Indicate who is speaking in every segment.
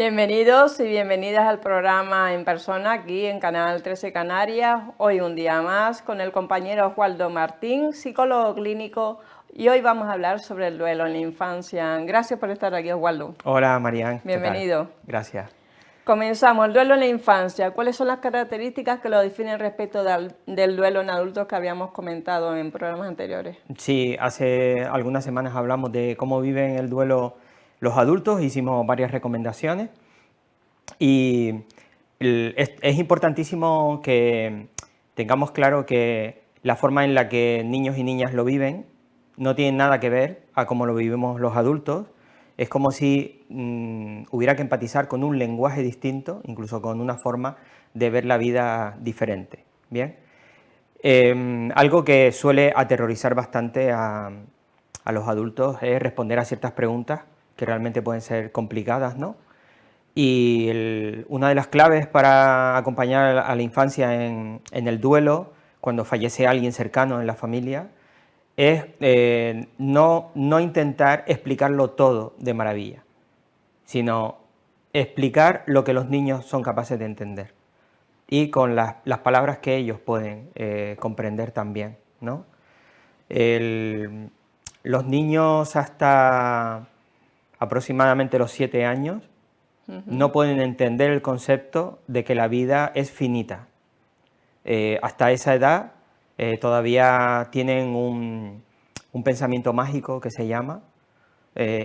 Speaker 1: Bienvenidos y bienvenidas al programa en persona aquí en Canal 13 Canarias. Hoy un día más con el compañero Oswaldo Martín, psicólogo clínico, y hoy vamos a hablar sobre el duelo en la infancia. Gracias por estar aquí, Oswaldo.
Speaker 2: Hola, Marian.
Speaker 1: Bienvenido.
Speaker 2: ¿Qué tal? Gracias.
Speaker 1: Comenzamos. El duelo en la infancia. ¿Cuáles son las características que lo definen respecto del duelo en adultos que habíamos comentado en programas anteriores?
Speaker 2: Sí, hace algunas semanas hablamos de cómo viven el duelo los adultos, hicimos varias recomendaciones y es importantísimo que tengamos claro que la forma en la que niños y niñas lo viven no tiene nada que ver a cómo lo vivimos los adultos. Es como si hubiera que empatizar con un lenguaje distinto, incluso con una forma de ver la vida diferente. ¿Bien? Algo que suele aterrorizar bastante a los adultos es responder a ciertas preguntas que realmente pueden ser complicadas, ¿no? Y una de las claves para acompañar a la infancia en el duelo, cuando fallece alguien cercano en la familia, es no intentar explicarlo todo de maravilla, sino explicar lo que los niños son capaces de entender y con las palabras que ellos pueden comprender también, ¿no? Los niños hasta aproximadamente los 7 años no pueden entender el concepto de que la vida es finita. Hasta esa edad todavía tienen un pensamiento mágico que se llama,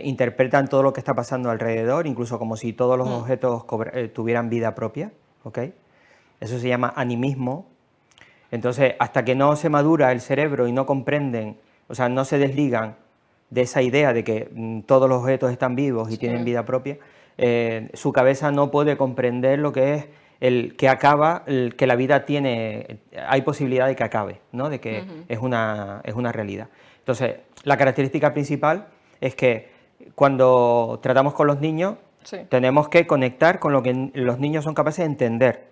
Speaker 2: interpretan todo lo que está pasando alrededor, incluso como si todos los objetos tuvieran vida propia, ¿ok? Eso se llama animismo. Entonces, hasta que no se madura el cerebro y no comprenden, o sea, no se desligan de esa idea de que todos los objetos están vivos y tienen vida propia, su cabeza no puede comprender lo que es que la vida hay posibilidad de que acabe, ¿no? De que es una realidad. Entonces, la característica principal es que cuando tratamos con los niños, tenemos que conectar con lo que los niños son capaces de entender,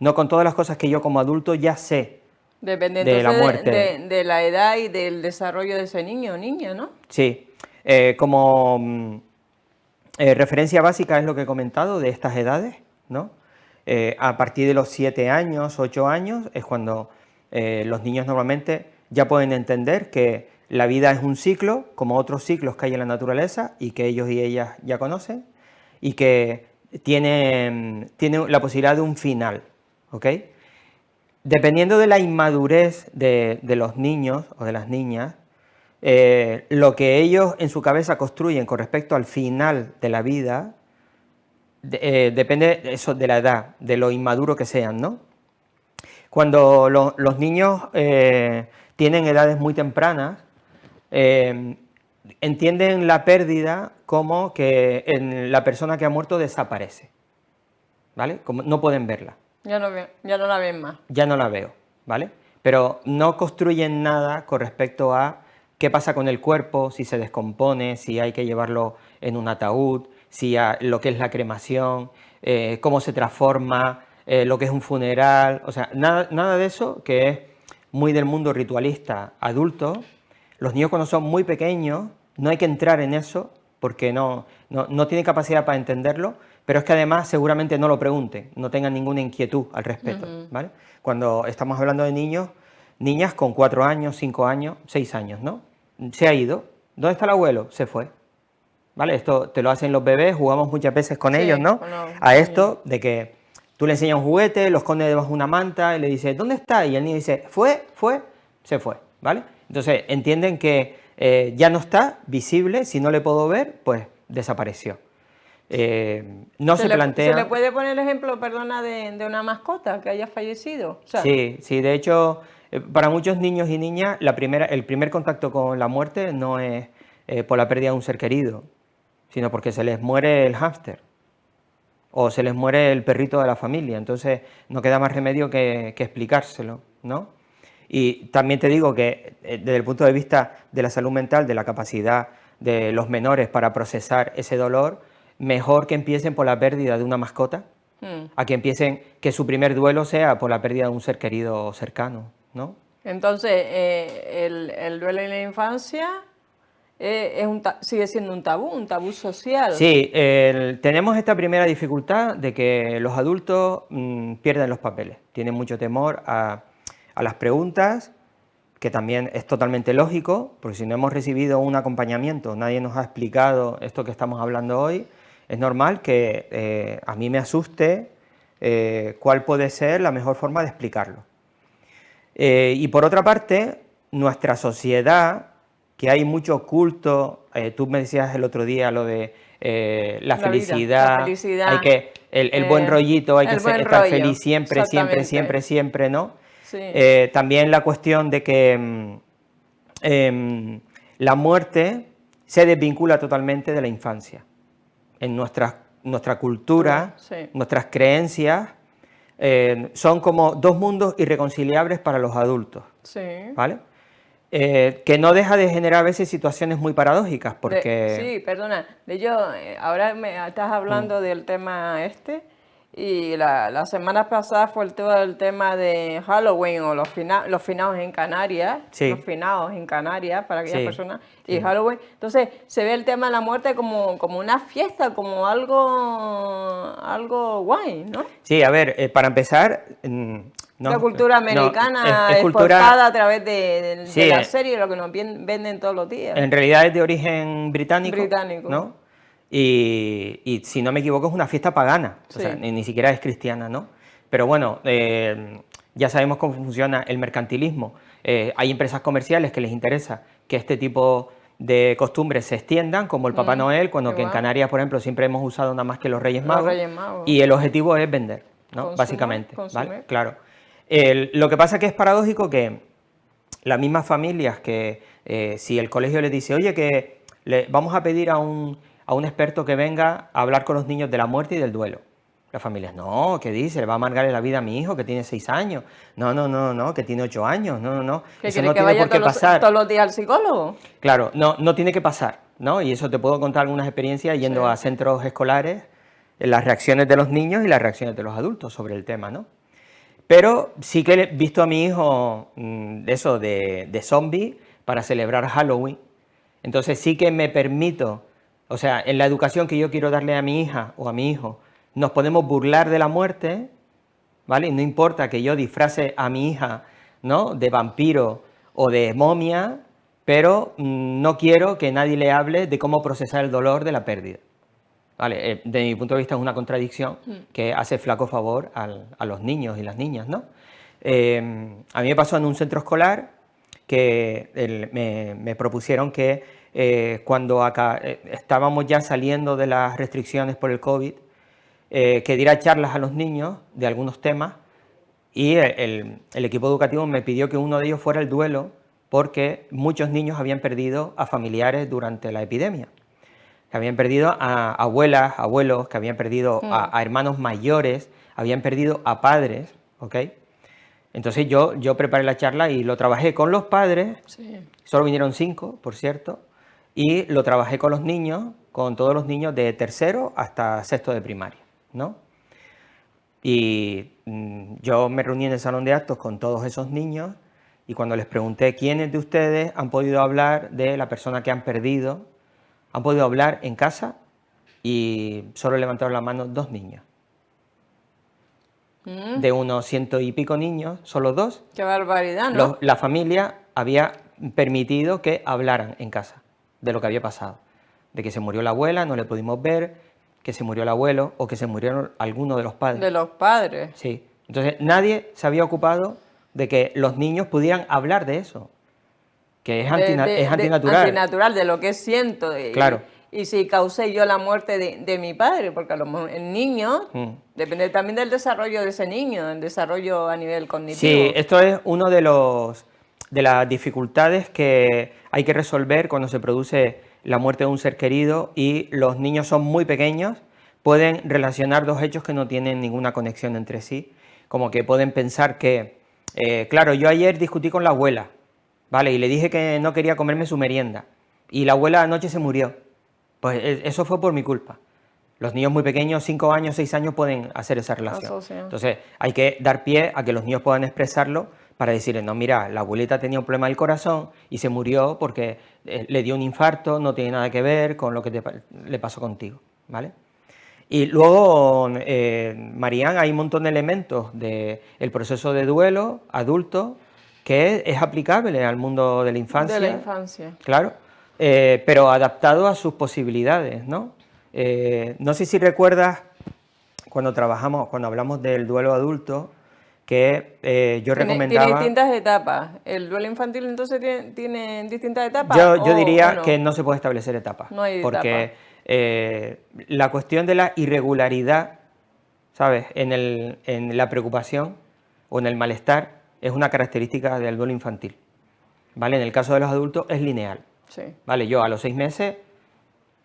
Speaker 2: no con todas las cosas que yo como adulto ya sé.
Speaker 1: Depende
Speaker 2: de la
Speaker 1: entonces
Speaker 2: muerte.
Speaker 1: de la edad y del desarrollo de ese niño o niña, ¿no?
Speaker 2: Sí, como referencia básica es lo que he comentado de estas edades, ¿no? A partir de los 7 años, 8 años, es cuando los niños normalmente ya pueden entender que la vida es un ciclo, como otros ciclos que hay en la naturaleza y que ellos y ellas ya conocen, y que tiene la posibilidad de un final, ¿ok? Dependiendo de la inmadurez de los niños o de las niñas, lo que ellos en su cabeza construyen con respecto al final de la vida, depende eso de la edad, de lo inmaduro que sean, ¿no? Cuando los niños tienen edades muy tempranas, entienden la pérdida como que la persona que ha muerto desaparece, ¿vale? Como no pueden verla.
Speaker 1: Ya no la ven más.
Speaker 2: Ya no la veo, ¿vale? Pero no construyen nada con respecto a qué pasa con el cuerpo, si se descompone, si hay que llevarlo en un ataúd, lo que es la cremación, cómo se transforma, lo que es un funeral, o sea, nada de eso, que es muy del mundo ritualista adulto. Los niños cuando son muy pequeños no hay que entrar en eso porque no tienen capacidad para entenderlo, pero es que además seguramente no lo pregunten, no tengan ninguna inquietud al respecto, ¿vale? Cuando estamos hablando de niños, niñas con 4 años, 5 años, 6 años, ¿no? Se ha ido. ¿Dónde está el abuelo? Se fue. ¿Vale? Esto te lo hacen los bebés, jugamos muchas veces con ellos, ¿no? A esto de que tú le enseñas un juguete, lo escondes debajo de una manta y le dices, ¿dónde está? Y el niño dice, se fue, ¿vale? Entonces entienden que ya no está visible, si no le puedo ver, pues desapareció. No se plantea...
Speaker 1: ¿Se le puede poner el ejemplo, perdona, de una mascota que haya fallecido? O sea,
Speaker 2: sí, de hecho, para muchos niños y niñas, el primer contacto con la muerte no es por la pérdida de un ser querido, sino porque se les muere el hámster o se les muere el perrito de la familia, entonces no queda más remedio que explicárselo, ¿no? Y también te digo que desde el punto de vista de la salud mental, de la capacidad de los menores para procesar ese dolor, mejor que empiecen por la pérdida de una mascota, a que empiecen, que su primer duelo sea por la pérdida de un ser querido cercano, ¿no?
Speaker 1: Entonces, el duelo en la infancia sigue siendo un tabú social.
Speaker 2: Sí, tenemos esta primera dificultad de que los adultos pierden los papeles, tienen mucho temor a las preguntas, que también es totalmente lógico, porque si no hemos recibido un acompañamiento, nadie nos ha explicado esto que estamos hablando hoy, es normal que a mí me asuste cuál puede ser la mejor forma de explicarlo. Y por otra parte, nuestra sociedad, que hay mucho culto, tú me decías el otro día lo de la felicidad,
Speaker 1: la felicidad,
Speaker 2: hay que, el buen rollito, hay que estar
Speaker 1: rollo,
Speaker 2: feliz siempre, siempre, siempre, siempre, ¿no?
Speaker 1: Sí.
Speaker 2: También la cuestión de que la muerte se desvincula totalmente de la infancia. En nuestra cultura,
Speaker 1: sí,
Speaker 2: nuestras creencias, son como dos mundos irreconciliables para los adultos,
Speaker 1: sí.
Speaker 2: ¿vale? Que no deja de generar a veces situaciones muy paradójicas, porque...
Speaker 1: Sí, perdona, ahora me estás hablando del tema y la semana pasada fue todo el tema de Halloween o los finados en Canarias,
Speaker 2: Sí.
Speaker 1: los finados en Canarias para aquellas
Speaker 2: Sí,
Speaker 1: personas,
Speaker 2: sí.
Speaker 1: y Halloween. Entonces se ve el tema de la muerte como una fiesta, como algo guay, ¿no?
Speaker 2: Sí, a ver, para empezar...
Speaker 1: La cultura americana
Speaker 2: es
Speaker 1: exportada a través de
Speaker 2: Sí,
Speaker 1: la serie, lo que nos venden todos los días.
Speaker 2: en realidad es de origen británico,
Speaker 1: Británico.
Speaker 2: ¿no? Y si no me equivoco es una fiesta pagana,
Speaker 1: Sí.
Speaker 2: o sea, ni siquiera es cristiana, ¿no? Pero bueno, ya sabemos cómo funciona el mercantilismo. Hay empresas comerciales que les interesa que este tipo de costumbres se extiendan, como el Papá Noel, cuando que en Canarias, por ejemplo, siempre hemos usado nada más que los Reyes Magos. Y el objetivo es vender, ¿no? Básicamente, ¿vale? Claro. Lo que pasa es que es paradójico que las mismas familias que si el colegio les dice, oye, que vamos a pedir a un experto que venga a hablar con los niños de la muerte y del duelo. Las familias, no, ¿qué dice? Le va a amargar la vida a mi hijo que tiene 6 años. No, que tiene 8 años. No.
Speaker 1: Eso no tiene por qué pasar. ¿Todos los días al psicólogo?
Speaker 2: Claro, no tiene que pasar, ¿no? Y eso te puedo contar algunas experiencias yendo a centros escolares, las reacciones de los niños y las reacciones de los adultos sobre el tema, ¿no? Pero sí que he visto a mi hijo de zombie para celebrar Halloween. Entonces sí que me permito, o sea, en la educación que yo quiero darle a mi hija o a mi hijo, nos podemos burlar de la muerte, ¿vale? No importa que yo disfrace a mi hija, ¿no?, de vampiro o de momia, pero no quiero que nadie le hable de cómo procesar el dolor de la pérdida. Vale, de mi punto de vista es una contradicción que hace flaco favor a los niños y las niñas, ¿no? A mí me pasó en un centro escolar que me propusieron que cuando estábamos ya saliendo de las restricciones por el COVID, que diera charlas a los niños de algunos temas y el equipo educativo me pidió que uno de ellos fuera el duelo porque muchos niños habían perdido a familiares durante la epidemia. Que habían perdido a abuelas, abuelos, que habían perdido a hermanos mayores, habían perdido a padres, ¿ok? Entonces yo preparé la charla y lo trabajé con los padres, solo vinieron 5, por cierto, y lo trabajé con los niños, con todos los niños de tercero hasta sexto de primaria, ¿no? Y yo me reuní en el salón de actos con todos esos niños y cuando les pregunté quiénes de ustedes han podido hablar de la persona que han perdido, han podido hablar en casa y solo levantaron la mano 2 niños. De unos 100 y pico niños, solo 2.
Speaker 1: ¡Qué barbaridad!, ¿no?
Speaker 2: La familia había permitido que hablaran en casa de lo que había pasado. De que se murió la abuela, no le pudimos ver, que se murió el abuelo o que se murieron algunos de los padres.
Speaker 1: De los padres.
Speaker 2: Sí. Entonces nadie se había ocupado de que los niños pudieran hablar de eso. Que es antinatural.
Speaker 1: Antinatural, de lo que siento.
Speaker 2: Claro.
Speaker 1: Y si causé yo la muerte de mi padre, porque a lo mejor el niño, depende también del desarrollo de ese niño, del desarrollo a nivel cognitivo.
Speaker 2: Sí, esto es uno de las dificultades que hay que resolver cuando se produce la muerte de un ser querido y los niños son muy pequeños, pueden relacionar 2 hechos que no tienen ninguna conexión entre sí, como que pueden pensar que, claro, yo ayer discutí con la abuela, ¿vale? Y le dije que no quería comerme su merienda. Y la abuela anoche se murió. Pues eso fue por mi culpa. Los niños muy pequeños, 5 años, 6 años, pueden hacer esa relación. Entonces hay que dar pie a que los niños puedan expresarlo, para decirle, no, mira, la abuelita tenía un problema del corazón y se murió porque le dio un infarto, no tiene nada que ver con lo que le pasó contigo, ¿vale? Y luego, Marian, hay un montón de elementos del proceso de duelo adulto que es aplicable al mundo de la infancia.
Speaker 1: De la infancia.
Speaker 2: Claro, pero adaptado a sus posibilidades, ¿no? No sé si recuerdas cuando hablamos del duelo adulto, que yo recomendaba...
Speaker 1: Tiene distintas etapas. ¿El duelo infantil entonces tiene distintas etapas?
Speaker 2: Yo diría
Speaker 1: no?
Speaker 2: que no se puede establecer etapas.
Speaker 1: No hay
Speaker 2: porque la cuestión de la irregularidad, ¿sabes?, en la preocupación o en el malestar es una característica del duelo infantil, ¿vale? En el caso de los adultos es lineal.
Speaker 1: Sí.
Speaker 2: ¿Vale? Yo a los 6 meses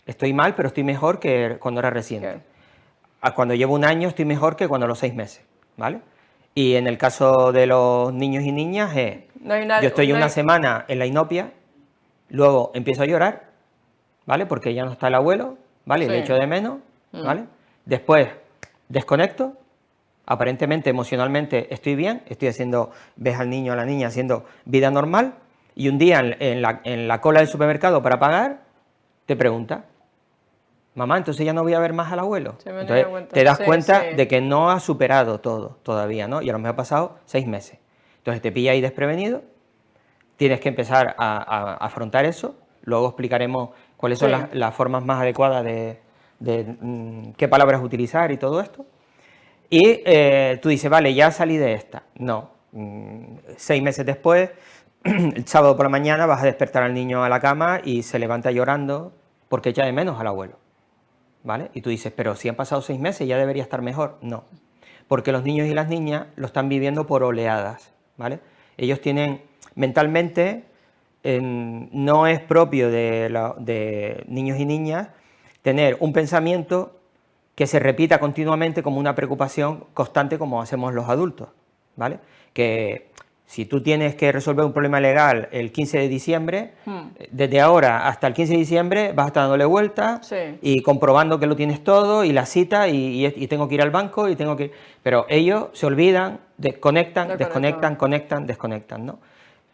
Speaker 2: estoy mal, pero estoy mejor que cuando era reciente.
Speaker 1: Claro.
Speaker 2: Cuando llevo un año estoy mejor que cuando a los 6 meses, ¿vale? Y en el caso de los niños y niñas, yo estoy una semana en la inopia, luego empiezo a llorar, ¿vale? Porque ya no está el abuelo, ¿vale?
Speaker 1: Sí.
Speaker 2: Le echo de menos, ¿vale? Después desconecto, aparentemente emocionalmente estoy bien, estoy haciendo, ves al niño o a la niña haciendo vida normal, y un día en la cola del supermercado para pagar, te pregunta, mamá, entonces ya no voy a ver más al abuelo. Entonces te das cuenta de que no has superado todo todavía, ¿no? Y a lo mejor ha pasado 6 meses. Entonces te pilla ahí desprevenido, tienes que empezar a afrontar eso, luego explicaremos cuáles son las formas más adecuadas de qué palabras utilizar y todo esto. Y tú dices, vale, ya salí de esta. No, 6 meses después, el sábado por la mañana vas a despertar al niño a la cama y se levanta llorando porque echa de menos al abuelo, ¿vale? Y tú dices, pero si han pasado 6 meses ya debería estar mejor. No, porque los niños y las niñas lo están viviendo por oleadas, ¿vale? Ellos tienen, mentalmente, no es propio de niños y niñas tener un pensamiento que se repita continuamente como una preocupación constante como hacemos los adultos, ¿vale? Que si tú tienes que resolver un problema legal el 15 de diciembre, desde ahora hasta el 15 de diciembre vas a estar dándole vueltas y comprobando que lo tienes todo y la cita y tengo que ir al banco y tengo que... Pero ellos se olvidan, desconectan, ¿no?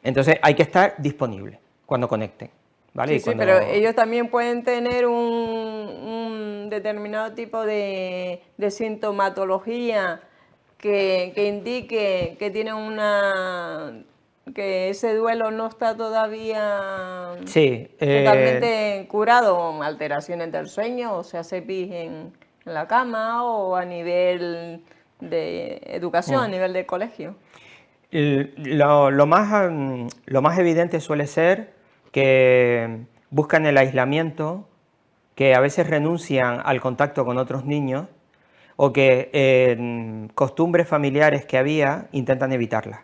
Speaker 2: Entonces hay que estar disponible cuando conecten, ¿vale?
Speaker 1: Sí, pero ellos también pueden tener un determinado tipo de sintomatología que indique que tienen que ese duelo no está todavía totalmente curado, alteraciones del sueño, o sea, se pis en la cama o a nivel de educación, a nivel de colegio.
Speaker 2: Lo más evidente suele ser que buscan el aislamiento, que a veces renuncian al contacto con otros niños o que costumbres familiares que había intentan evitarlas,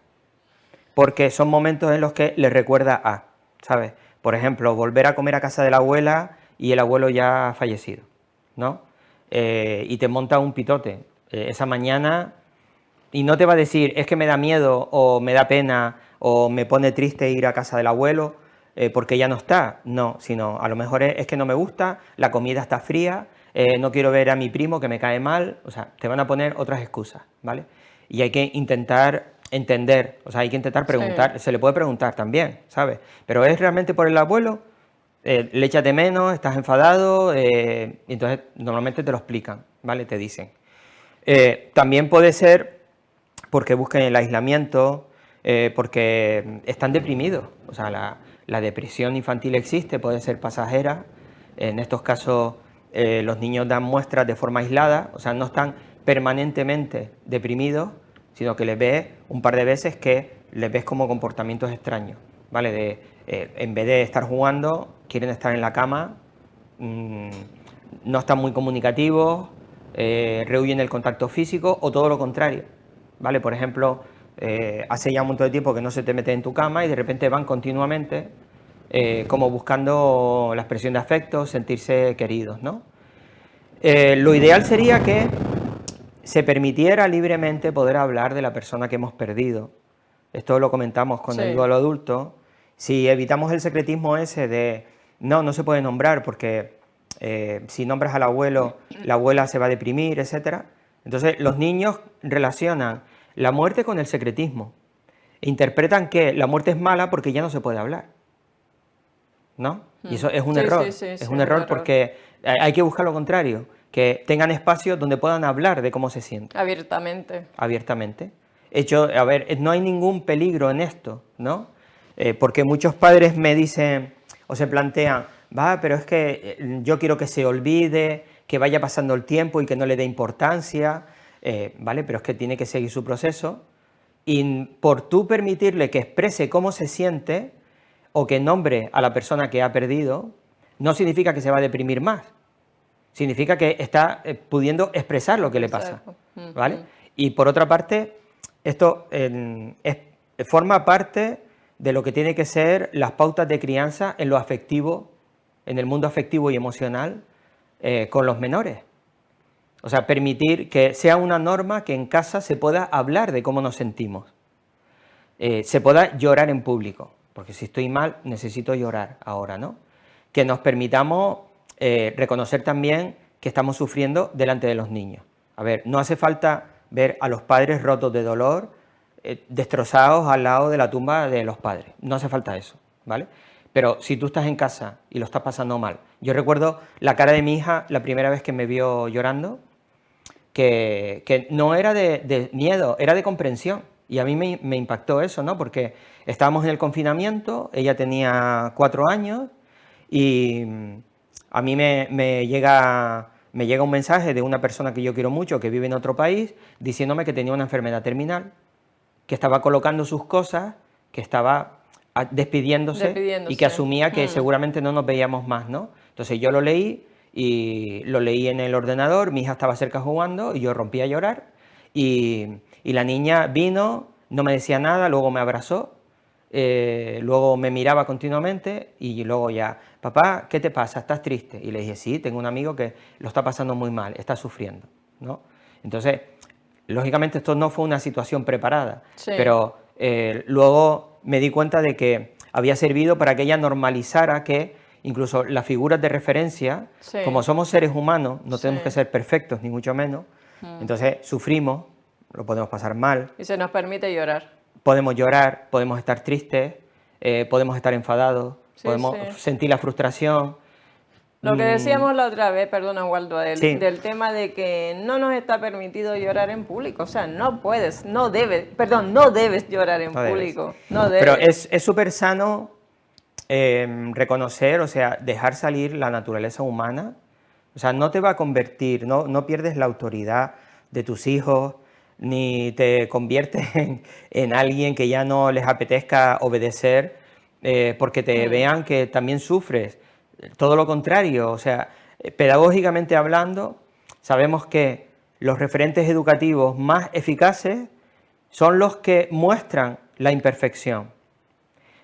Speaker 2: porque son momentos en los que les recuerda a, ¿sabes? Por ejemplo, volver a comer a casa de la abuela y el abuelo ya ha fallecido, ¿no? Y te monta un pitote esa mañana y no te va a decir, es que me da miedo o me da pena o me pone triste ir a casa del abuelo porque ya no está, no, sino a lo mejor es que no me gusta, la comida está fría, no quiero ver a mi primo que me cae mal, o sea, te van a poner otras excusas, ¿vale? Y hay que intentar entender, o sea, hay que intentar preguntar, se le puede preguntar también, ¿sabes? Pero es realmente por el abuelo, le echas de menos, estás enfadado, y entonces normalmente te lo explican, ¿vale? Te dicen. También puede ser porque busquen el aislamiento, porque están deprimidos, o sea, la depresión infantil existe, puede ser pasajera, en estos casos los niños dan muestras de forma aislada, o sea, no están permanentemente deprimidos, sino que les ves un par de veces que les ves como comportamientos extraños, ¿vale? En vez de estar jugando, quieren estar en la cama, no están muy comunicativos, rehuyen el contacto físico o todo lo contrario, ¿vale? Por ejemplo, hace ya un montón de tiempo que no se te mete en tu cama y de repente van continuamente como buscando la expresión de afecto, sentirse queridos, ¿no? Lo ideal sería que se permitiera libremente poder hablar de la persona que hemos perdido. Esto lo comentamos con el duelo adulto. Si evitamos el secretismo ese de no se puede nombrar porque si nombras al abuelo, la abuela se va a deprimir, etc. Entonces los niños relacionan la muerte con el secretismo interpretan que la muerte es mala porque ya no se puede hablar, ¿no? Y eso es un
Speaker 1: Sí,
Speaker 2: error,
Speaker 1: sí, sí,
Speaker 2: es
Speaker 1: sí,
Speaker 2: un error porque hay que buscar lo contrario, que tengan espacios donde puedan hablar de cómo se sienten.
Speaker 1: Abiertamente.
Speaker 2: Abiertamente. Hecho, a ver, no hay ningún peligro en esto, ¿no? Porque muchos padres me dicen o se plantean, va, pero es que yo quiero que se olvide, que vaya pasando el tiempo y que no le dé importancia, ¿vale? Pero es que tiene que seguir su proceso y por tú permitirle que exprese cómo se siente o que nombre a la persona que ha perdido, no significa que se va a deprimir más. Significa que está pudiendo expresar lo que le pasa, ¿vale? Y por otra parte, esto forma parte de lo que tiene que ser las pautas de crianza en lo afectivo, en el mundo afectivo y emocional con los menores. O sea, permitir que sea una norma que en casa se pueda hablar de cómo nos sentimos. Se pueda llorar en público, porque si estoy mal necesito llorar ahora, ¿no? Que nos permitamos reconocer también que estamos sufriendo delante de los niños. A ver, no hace falta ver a los padres rotos de dolor, destrozados al lado de la tumba de los padres. No hace falta eso, ¿vale? Pero si tú estás en casa y lo estás pasando mal. Yo recuerdo la cara de mi hija la primera vez que me vio llorando, que no era de miedo, era de comprensión. Y a mí me impactó eso, ¿no? Porque estábamos en el confinamiento, ella tenía 4 años y a mí me llega un mensaje de una persona que yo quiero mucho, que vive en otro país, diciéndome que tenía una enfermedad terminal, que estaba colocando sus cosas, que estaba despidiéndose y que asumía que seguramente no nos veíamos más, ¿no? Entonces yo lo leí y lo leí en el ordenador, mi hija estaba cerca jugando y yo rompí a llorar y la niña vino, no me decía nada, luego me abrazó, luego me miraba continuamente y luego ya, papá, ¿qué te pasa? ¿Estás triste? Y le dije, sí, tengo un amigo que lo está pasando muy mal, está sufriendo, ¿no? Entonces, lógicamente esto no fue una situación preparada, pero luego me di cuenta de que había servido para que ella normalizara que incluso las figuras de referencia, como somos seres humanos, no tenemos que ser perfectos, ni mucho menos, entonces sufrimos, lo podemos pasar mal.
Speaker 1: Y se nos permite llorar.
Speaker 2: Podemos llorar, podemos estar tristes, podemos estar enfadados, podemos sentir la frustración.
Speaker 1: Lo que decíamos la otra vez, perdona Waldo, del tema de que no nos está permitido llorar en público. O sea, no debes llorar en público. No debes.
Speaker 2: Pero es súper sano reconocer, o sea, dejar salir la naturaleza humana. O sea, no te va a convertir, no pierdes la autoridad de tus hijos, ni te conviertes en alguien que ya no les apetezca obedecer porque te vean que también sufres. Todo lo contrario, o sea, pedagógicamente hablando, sabemos que los referentes educativos más eficaces son los que muestran la imperfección.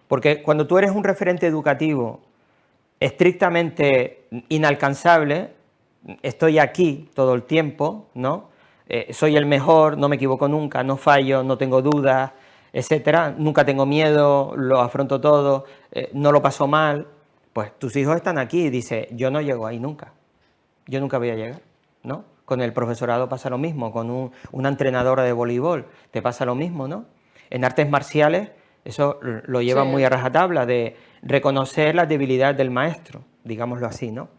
Speaker 2: Porque cuando tú eres un referente educativo estrictamente inalcanzable, estoy aquí todo el tiempo, ¿no? Soy el mejor, no me equivoco nunca, no fallo, no tengo dudas, etcétera, nunca tengo miedo, lo afronto todo, no lo paso mal. Pues tus hijos están aquí y dicen, yo no llego ahí nunca, yo nunca voy a llegar, ¿no? Con el profesorado pasa lo mismo, con una entrenadora de voleibol te pasa lo mismo, ¿no? En artes marciales eso lo lleva muy a rajatabla, de reconocer las debilidades del maestro, digámoslo así, ¿no?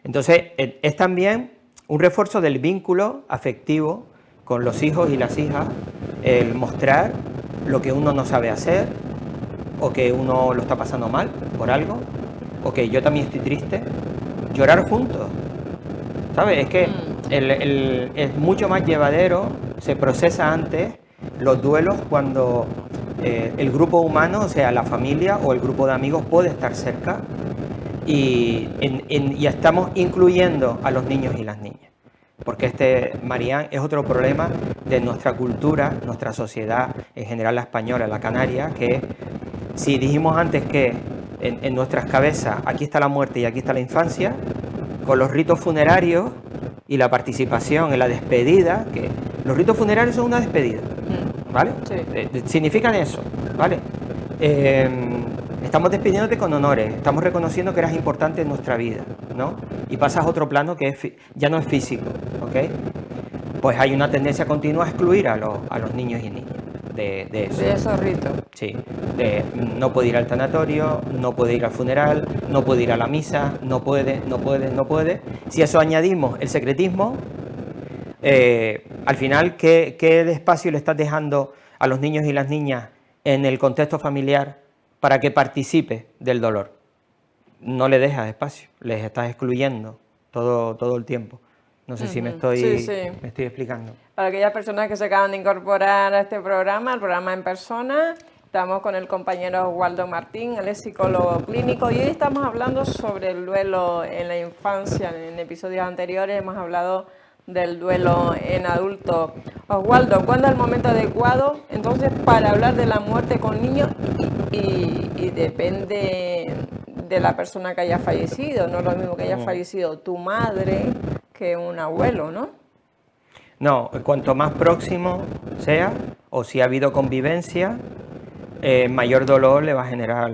Speaker 2: Entonces es también un refuerzo del vínculo afectivo con los hijos y las hijas, el mostrar lo que uno no sabe hacer, o que uno lo está pasando mal por algo, o que yo también estoy triste, llorar juntos, ¿sabes? Es que es mucho más llevadero, se procesa antes los duelos cuando el grupo humano, o sea, la familia o el grupo de amigos puede estar cerca y estamos incluyendo a los niños y las niñas. Porque Marián, es otro problema de nuestra cultura, nuestra sociedad, en general la española, la canaria, que si dijimos antes que en nuestras cabezas aquí está la muerte y aquí está la infancia, con los ritos funerarios y la participación en la despedida, que los ritos funerarios son una despedida, ¿vale? Significan eso, ¿vale? Estamos despidiéndote con honores, estamos reconociendo que eras importante en nuestra vida, ¿no? Y pasas a otro plano que ya no es físico, ¿ok? Pues hay una tendencia continua a excluir a los niños y niñas. de eso.
Speaker 1: De esos ritos.
Speaker 2: Sí, no puede ir al tanatorio, no puede ir al funeral, no puede ir a la misa, no puede. Si a eso añadimos el secretismo, al final, ¿qué espacio le estás dejando a los niños y las niñas en el contexto familiar para que participe del dolor? No le dejas espacio, les estás excluyendo todo el tiempo. No sé si me estoy explicando.
Speaker 1: Para aquellas personas que se acaban de incorporar a este programa, el programa En Persona, estamos con el compañero Oswaldo Martín, él es psicólogo clínico, y hoy estamos hablando sobre el duelo en la infancia. En episodios anteriores hemos hablado del duelo en adultos. Oswaldo, ¿cuándo es el momento adecuado entonces para hablar de la muerte con niños? Y depende de la persona que haya fallecido, no es lo mismo que haya fallecido tu madre que un abuelo, ¿no?
Speaker 2: No, cuanto más próximo sea, o si ha habido convivencia, mayor dolor le va a generar a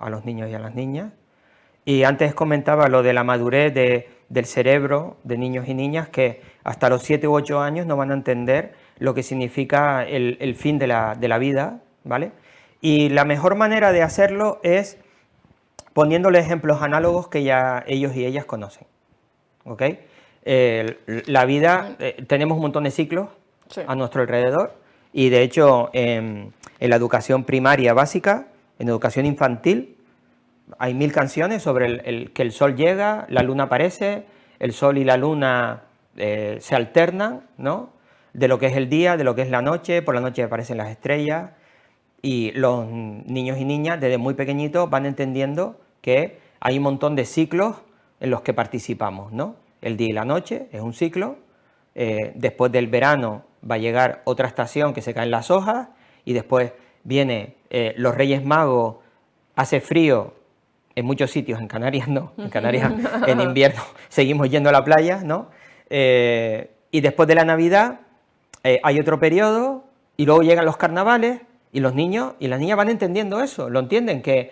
Speaker 2: los niños y a las niñas. Y antes comentaba lo de la madurez del cerebro de niños y niñas, que hasta los 7 u 8 años no van a entender lo que significa el fin de la vida, ¿vale? Y la mejor manera de hacerlo es poniéndole ejemplos análogos que ya ellos y ellas conocen, ¿ok? La vida, tenemos un montón de ciclos a nuestro alrededor, y de hecho en la educación primaria básica, en educación infantil, hay 1000 canciones sobre que el sol llega, la luna aparece, el sol y la luna se alternan, ¿no? De lo que es el día, de lo que es la noche, por la noche aparecen las estrellas, y los niños y niñas desde muy pequeñitos van entendiendo que hay un montón de ciclos en los que participamos, ¿no? El día y la noche es un ciclo, después del verano va a llegar otra estación que se caen las hojas, y después viene los Reyes Magos, hace frío en muchos sitios, en Canarias no, en Canarias en invierno seguimos yendo a la playa, ¿no? Y después de la Navidad hay otro periodo, y luego llegan los carnavales, y los niños y las niñas van entendiendo eso, lo entienden, que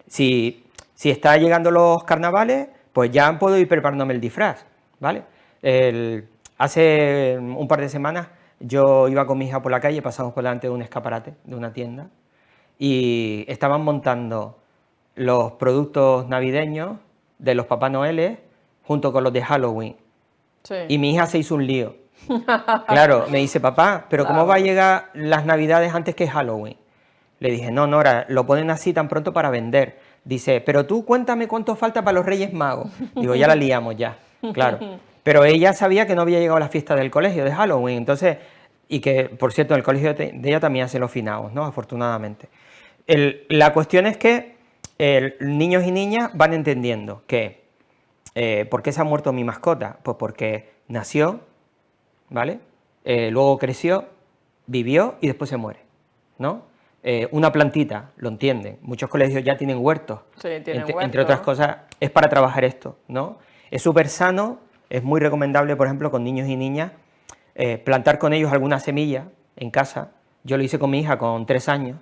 Speaker 2: si está llegando los carnavales, pues ya puedo ir preparándome el disfraz, ¿vale? Hace un par de semanas yo iba con mi hija por la calle, pasamos por delante de un escaparate de una tienda, y estaban montando los productos navideños de los Papá Noeles junto con los de Halloween.
Speaker 1: Sí.
Speaker 2: Y mi hija se hizo un lío. Claro, me dice, papá, ¿pero cómo va a llegar las Navidades antes que Halloween? Le dije, no, Nora, lo ponen así tan pronto para vender. Dice, pero tú cuéntame cuánto falta para los Reyes Magos. Digo, ya la liamos ya, claro. Pero ella sabía que no había llegado la fiesta del colegio de Halloween, entonces, y que, por cierto, el colegio de ella también hace los finados, ¿no? Afortunadamente. La cuestión es que niños y niñas van entendiendo que, ¿por qué se ha muerto mi mascota? Pues porque nació, ¿vale? Luego creció, vivió y después se muere, ¿no? Una plantita, lo entienden, muchos colegios ya tienen huertos,
Speaker 1: Sí, tienen huertos.
Speaker 2: entre otras cosas, es para trabajar esto, ¿no? Es súper sano, es muy recomendable, por ejemplo, con niños y niñas, plantar con ellos alguna semilla en casa. Yo lo hice con mi hija con 3 años.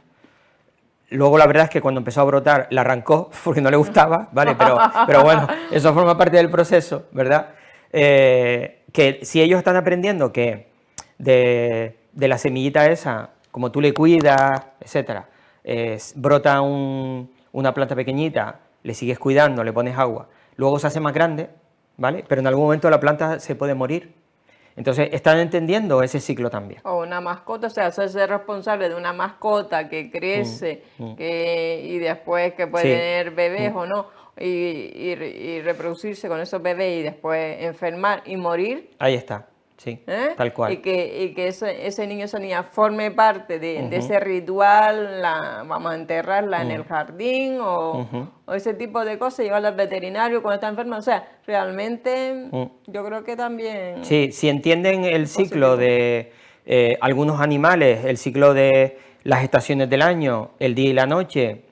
Speaker 2: Luego la verdad es que cuando empezó a brotar la arrancó porque no le gustaba, ¿vale? Pero bueno, eso forma parte del proceso, ¿verdad? Que si ellos están aprendiendo que de la semillita esa, como tú le cuidas, etcétera, brota una planta pequeñita, le sigues cuidando, le pones agua, luego se hace más grande, ¿vale? Pero en algún momento la planta se puede morir. Entonces, están entendiendo ese ciclo también.
Speaker 1: O una mascota, o sea, hacerse responsable de una mascota que crece y después que puede tener bebés o no, y reproducirse con esos bebés y después enfermar y morir.
Speaker 2: Ahí está, sí, tal cual.
Speaker 1: Y que ese niño, esa niña forme parte de ese ritual, vamos a enterrarla en el jardín o ese tipo de cosas, llevarla al veterinario cuando está enferma. O sea, realmente yo creo que también...
Speaker 2: Sí, si entienden el ciclo de algunos animales, el ciclo de las estaciones del año, el día y la noche,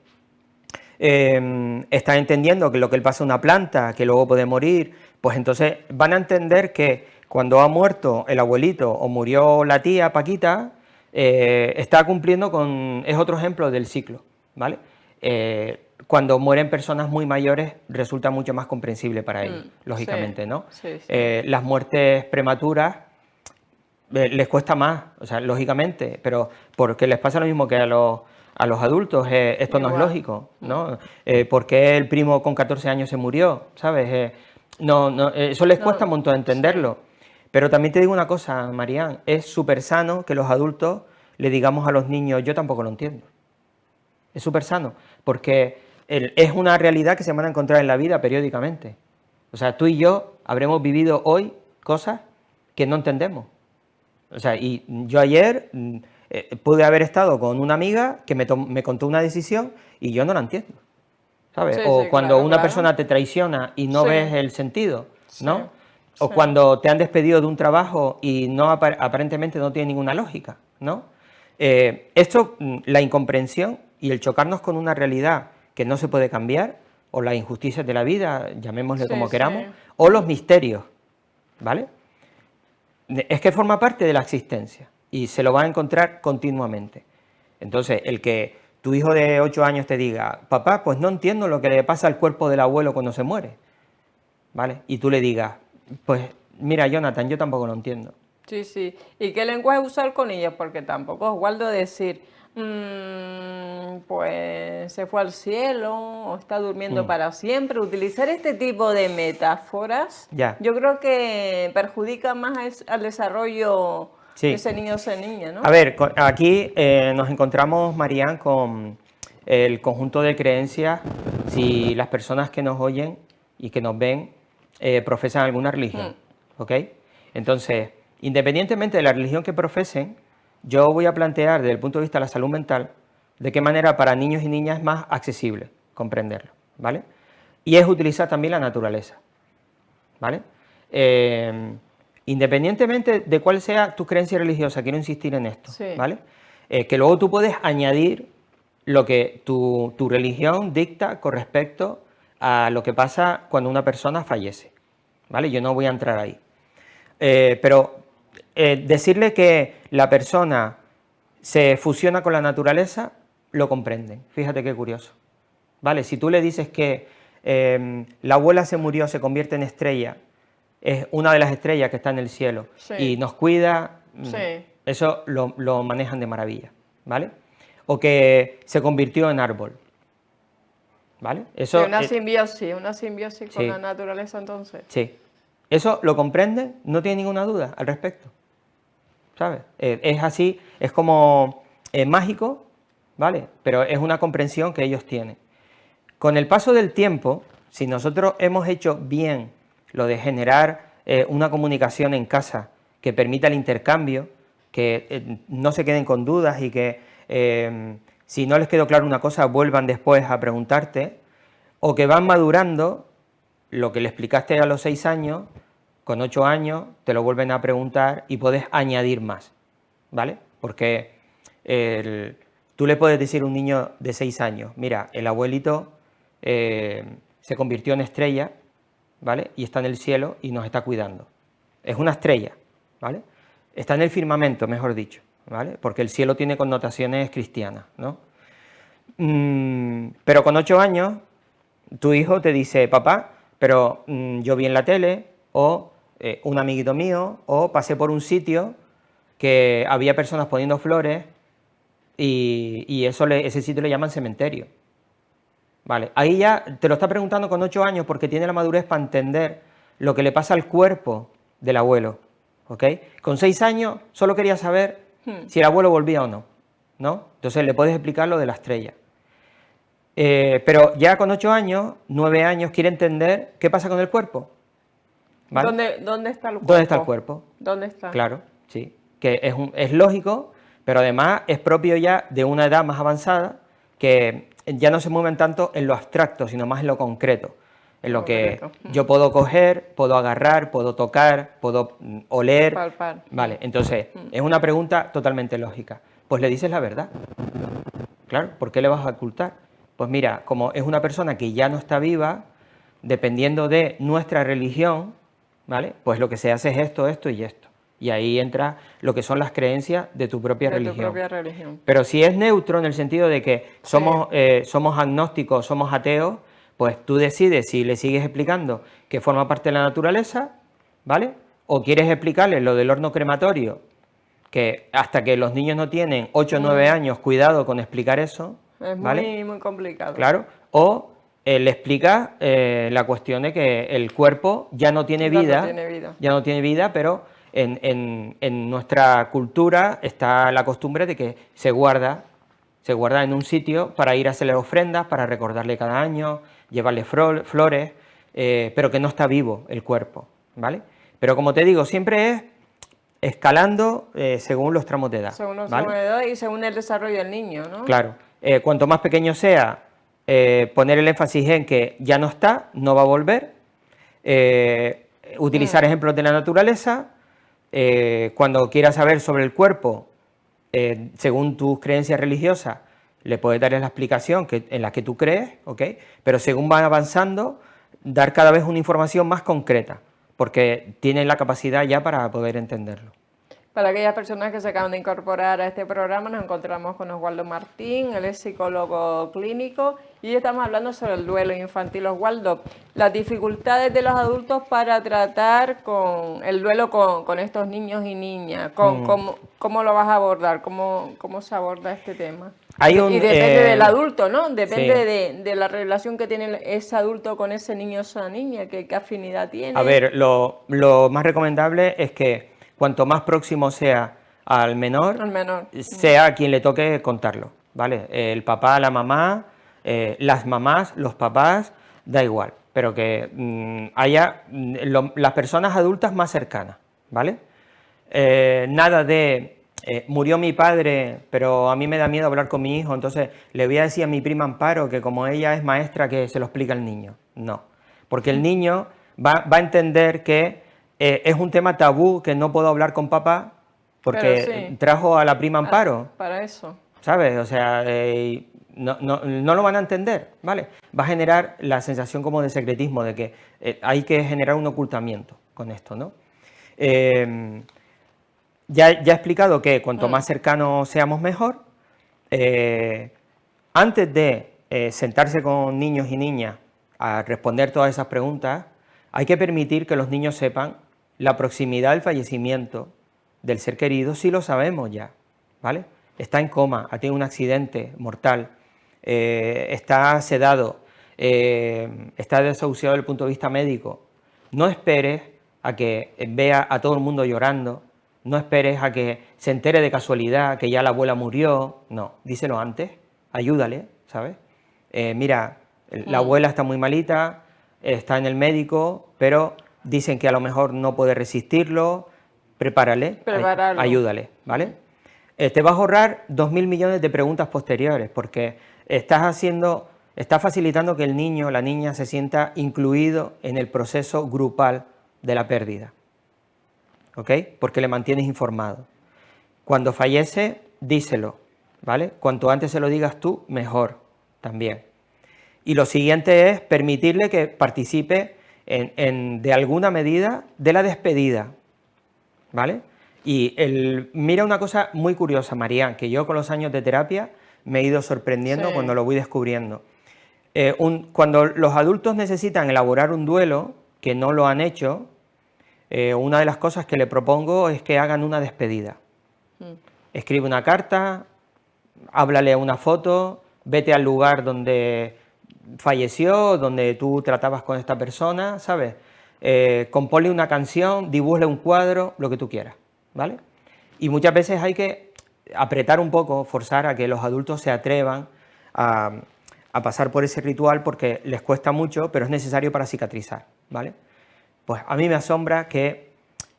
Speaker 2: están entendiendo que lo que le pasa a una planta, que luego puede morir, pues entonces van a entender que cuando ha muerto el abuelito o murió la tía Paquita, está cumpliendo con... es otro ejemplo del ciclo, ¿vale? Cuando mueren personas muy mayores resulta mucho más comprensible para ellos, lógicamente, ¿no?
Speaker 1: Sí.
Speaker 2: Las muertes prematuras les cuesta más, o sea, lógicamente, pero porque les pasa lo mismo que a los adultos, esto no es lógico, ¿no? ¿Por qué el primo con 14 años se murió? ¿Sabes? Eso les cuesta un montón entenderlo. Pero también te digo una cosa, Marián, es súper sano que los adultos le digamos a los niños, yo tampoco lo entiendo. Es súper sano, porque es una realidad que se van a encontrar en la vida periódicamente. O sea, tú y yo habremos vivido hoy cosas que no entendemos. O sea, y yo ayer pude haber estado con una amiga que me contó una decisión y yo no la entiendo, ¿sabes?
Speaker 1: Sí,
Speaker 2: O
Speaker 1: sí,
Speaker 2: cuando
Speaker 1: claro,
Speaker 2: una
Speaker 1: claro.
Speaker 2: persona te traiciona y no
Speaker 1: Sí.
Speaker 2: ves el sentido, ¿no?
Speaker 1: Sí,
Speaker 2: O
Speaker 1: sí.
Speaker 2: cuando te han despedido de un trabajo y no aparentemente no tiene ninguna lógica, ¿no? Esto, la incomprensión y el chocarnos con una realidad que no se puede cambiar, o las injusticias de la vida, llamémosle
Speaker 1: Sí,
Speaker 2: como
Speaker 1: sí.
Speaker 2: queramos, o los misterios, ¿vale? Es que forma parte de la existencia y se lo va a encontrar continuamente. Entonces, el que tu hijo de 8 años te diga, papá, pues no entiendo lo que le pasa al cuerpo del abuelo cuando se muere, ¿vale? Y tú le digas, pues mira, Jonathan, yo tampoco lo entiendo.
Speaker 1: Sí, sí. ¿Y qué lenguaje usar con ellos? Porque tampoco es Waldo decir, pues se fue al cielo o está durmiendo para siempre. Utilizar este tipo de metáforas,
Speaker 2: Ya.
Speaker 1: yo creo que perjudica más al desarrollo
Speaker 2: Sí.
Speaker 1: de ese niño o esa niña, ¿no?
Speaker 2: A ver, aquí nos encontramos, Marián, con el conjunto de creencias, si las personas que nos oyen y que nos ven profesan alguna religión, ¿ok? Entonces, independientemente de la religión que profesen, yo voy a plantear desde el punto de vista de la salud mental, de qué manera para niños y niñas es más accesible comprenderlo, ¿vale? Y es utilizar también la naturaleza, ¿vale? Independientemente de cuál sea tu creencia religiosa, quiero insistir en esto,
Speaker 1: Sí.
Speaker 2: ¿vale? Que luego tú puedes añadir lo que tu religión dicta con respecto a lo que pasa cuando una persona fallece, ¿vale? Yo no voy a entrar ahí. Pero decirle que la persona se fusiona con la naturaleza, lo comprenden. Fíjate qué curioso, ¿vale? Si tú le dices que la abuela se murió, se convierte en estrella, es una de las estrellas que está en el cielo
Speaker 1: Sí.
Speaker 2: y nos cuida,
Speaker 1: Sí.
Speaker 2: eso lo manejan de maravilla, ¿vale? O que se convirtió en árbol, ¿vale? Eso,
Speaker 1: Sí, una simbiosis con
Speaker 2: sí.
Speaker 1: la naturaleza entonces.
Speaker 2: Sí, eso lo comprenden, no tiene ninguna duda al respecto, ¿sabes? Es así, es como mágico, ¿vale? Pero es una comprensión que ellos tienen. Con el paso del tiempo, si nosotros hemos hecho bien lo de generar una comunicación en casa que permita el intercambio, que no se queden con dudas y que si no les quedó claro una cosa vuelvan después a preguntarte, o que van madurando, lo que le explicaste a los 6 años, con 8 años te lo vuelven a preguntar y puedes añadir más, ¿vale? Porque tú le puedes decir a un niño de 6 años, mira, el abuelito se convirtió en estrella, ¿vale? Y está en el cielo y nos está cuidando. Es una estrella, ¿vale? Está en el firmamento, mejor dicho, ¿vale? Porque el cielo tiene connotaciones cristianas, ¿no? Pero con 8 años, tu hijo te dice, papá, pero yo vi en la tele, o un amiguito mío, o pasé por un sitio que había personas poniendo flores y ese sitio le llaman cementerio. Vale, ahí ya te lo está preguntando con 8 años porque tiene la madurez para entender lo que le pasa al cuerpo del abuelo, ¿ok? Con 6 años solo quería saber si el abuelo volvía o no, ¿no? Entonces le puedes explicar lo de la estrella. Pero ya con 8 años, 9 años, quiere entender qué pasa con el cuerpo. ¿Vale?
Speaker 1: ¿Dónde está el cuerpo?
Speaker 2: ¿Dónde está el cuerpo?
Speaker 1: ¿Dónde está?
Speaker 2: Claro, sí. Que es lógico, pero además es propio ya de una edad más avanzada que ya no se mueven tanto en lo abstracto, sino más en lo concreto. En lo que yo puedo coger, puedo agarrar, puedo tocar, puedo oler.
Speaker 1: Palpar.
Speaker 2: Vale, entonces es una pregunta totalmente lógica. Pues le dices la verdad. Claro, ¿por qué le vas a ocultar? Pues mira, como es una persona que ya no está viva, dependiendo de nuestra religión, ¿vale? Pues lo que se hace es esto, esto y esto. Y ahí entra lo que son las creencias de tu propia religión.
Speaker 1: De tu propia religión.
Speaker 2: Pero si es neutro en el sentido de que somos agnósticos, somos ateos, pues tú decides si le sigues explicando que forma parte de la naturaleza, ¿vale? O quieres explicarle lo del horno crematorio que hasta que los niños no tienen 8 o 9 años, cuidado con explicar eso,
Speaker 1: Es
Speaker 2: ¿vale?
Speaker 1: muy complicado.
Speaker 2: Claro, o le explica la cuestión de que el cuerpo ya no tiene vida, ya no tiene vida, pero en nuestra cultura está la costumbre de que se guarda en un sitio para ir a hacerle ofrendas, para recordarle cada año, llevarle flores, pero que no está vivo el cuerpo, ¿vale? Pero como te digo, siempre es escalando según los tramos de edad.
Speaker 1: Según los tramos de edad y según el desarrollo del niño, ¿no?
Speaker 2: Claro. Cuanto más pequeño sea, poner el énfasis en que ya no está, no va a volver. Utilizar ejemplos de la naturaleza. Cuando quieras saber sobre el cuerpo, según tus creencias religiosas, le puedes dar la explicación en la que tú crees, ¿ok? Pero según van avanzando, dar cada vez una información más concreta, porque tienen la capacidad ya para poder entenderlo.
Speaker 1: Para aquellas personas que se acaban de incorporar a este programa, nos encontramos con Oswaldo Martín, él es psicólogo clínico y estamos hablando sobre el duelo infantil. Oswaldo, las dificultades de los adultos para tratar con el duelo con estos niños y niñas, ¿cómo lo vas a abordar? ¿Cómo se aborda este tema? Y depende del adulto, ¿no? Depende de la relación que tiene ese adulto con ese niño o esa niña, qué afinidad tiene.
Speaker 2: A ver, lo más recomendable es que cuanto más próximo sea al menor, sea a quien le toque contarlo, ¿vale? El papá, la mamá, las mamás, los papás, da igual, pero que haya las personas adultas más cercanas, ¿vale? Nada de murió mi padre, pero a mí me da miedo hablar con mi hijo, entonces le voy a decir a mi prima Amparo que como ella es maestra que se lo explica al niño. No, porque el niño va a entender que es un tema tabú, que no puedo hablar con papá porque trajo a la prima Amparo.
Speaker 1: Para eso.
Speaker 2: ¿Sabes? O sea, no lo van a entender, ¿vale? Va a generar la sensación como de secretismo, de que hay que generar un ocultamiento con esto, ¿no? Ya he explicado que cuanto más cercanos seamos mejor. Antes de sentarse con niños y niñas a responder todas esas preguntas, hay que permitir que los niños sepan la proximidad del fallecimiento del ser querido, si lo sabemos ya, ¿vale? Está en coma, ha tenido un accidente mortal, está sedado, está desahuciado desde el punto de vista médico. No esperes a que vea a todo el mundo llorando, no esperes a que se entere de casualidad que ya la abuela murió, no, díselo antes, ayúdale, ¿sabes? Mira, la abuela está muy malita, está en el médico, pero dicen que a lo mejor no puede resistirlo, prepárale, ayúdale, ¿vale? Te vas a ahorrar 2.000 millones de preguntas posteriores, porque estás facilitando que el niño o la niña se sienta incluido en el proceso grupal de la pérdida, ¿ok? Porque le mantienes informado. Cuando fallece, díselo, ¿vale? Cuanto antes se lo digas tú, mejor también. Y lo siguiente es permitirle que participe de alguna medida de la despedida, ¿vale? Y mira una cosa muy curiosa, Marián, que yo con los años de terapia me he ido sorprendiendo cuando lo voy descubriendo. Cuando los adultos necesitan elaborar un duelo, que no lo han hecho, una de las cosas que le propongo es que hagan una despedida. Escribe una carta, háblale a una foto, vete al lugar donde falleció, donde tú tratabas con esta persona, ¿sabes? Componle una canción, dibújale un cuadro, lo que tú quieras, ¿vale? Y muchas veces hay que apretar un poco, forzar a que los adultos se atrevan a pasar por ese ritual porque les cuesta mucho, pero es necesario para cicatrizar, ¿vale? Pues a mí me asombra que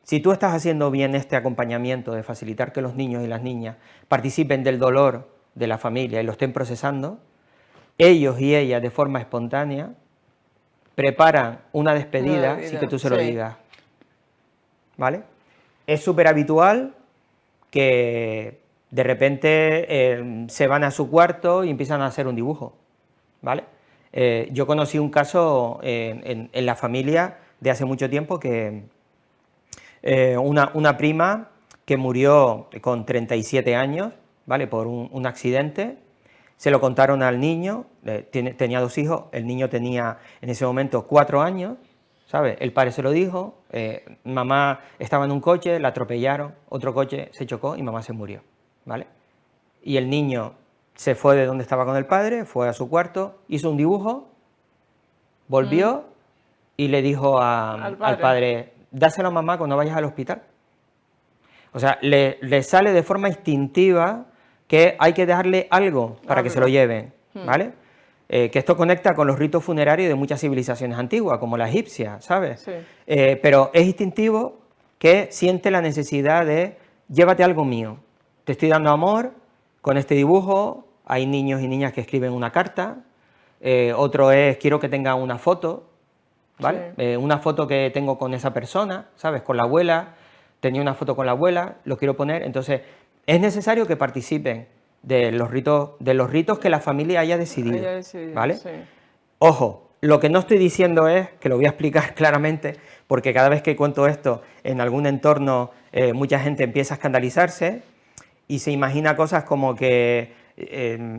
Speaker 2: si tú estás haciendo bien este acompañamiento de facilitar que los niños y las niñas participen del dolor de la familia y lo estén procesando, ellos y ellas de forma espontánea preparan una despedida sin que tú se lo digas, ¿vale? Es súper habitual que de repente se van a su cuarto y empiezan a hacer un dibujo, ¿vale? Yo conocí un caso en la familia de hace mucho tiempo que una prima que murió con 37 años, ¿vale? Por un accidente. Se lo contaron al niño, tenía 2 hijos, el niño tenía en ese momento 4 años, ¿sabes? El padre se lo dijo, mamá estaba en un coche, la atropellaron, otro coche se chocó y mamá se murió, ¿vale? Y el niño se fue de donde estaba con el padre, fue a su cuarto, hizo un dibujo, volvió y le dijo al padre, dáselo a mamá cuando vayas al hospital. O sea, le sale de forma instintiva que hay que darle algo para que se lo lleven, ¿vale? Que esto conecta con los ritos funerarios de muchas civilizaciones antiguas, como la egipcia, ¿sabes?
Speaker 1: Sí.
Speaker 2: Pero es instintivo que siente la necesidad de, llévate algo mío, te estoy dando amor con este dibujo, hay niños y niñas que escriben una carta, otro es, quiero que tenga una foto, ¿vale? Sí. Una foto que tengo con esa persona, ¿sabes? Con la abuela, tenía una foto con la abuela, lo quiero poner, entonces es necesario que participen de los ritos que la familia haya decidido, ¿vale? Sí. Ojo, lo que no estoy diciendo es, que lo voy a explicar claramente, porque cada vez que cuento esto en algún entorno mucha gente empieza a escandalizarse y se imagina cosas como que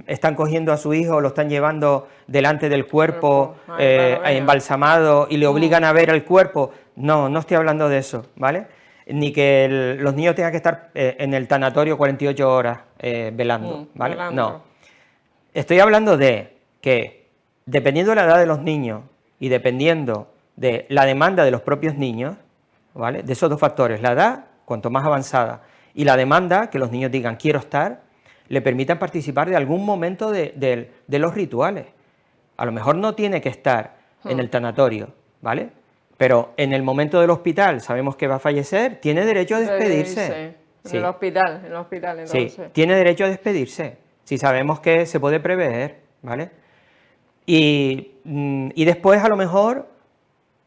Speaker 2: están cogiendo a su hijo, lo están llevando delante del cuerpo embalsamado y le obligan a ver el cuerpo. No, no estoy hablando de eso, ¿vale? Ni que los niños tengan que estar en el tanatorio 48 horas velando, ¿vale? No. Estoy hablando de que, dependiendo de la edad de los niños y dependiendo de la demanda de los propios niños, ¿vale? De esos dos factores, la edad, cuanto más avanzada, y la demanda, que los niños digan quiero estar, le permitan participar de algún momento de los rituales. A lo mejor no tiene que estar en el tanatorio, ¿vale? Pero en el momento del hospital, sabemos que va a fallecer, tiene derecho a despedirse.
Speaker 1: Sí. En el hospital entonces.
Speaker 2: Sí, tiene derecho a despedirse, si sabemos que se puede prever, ¿vale? Y después, a lo mejor,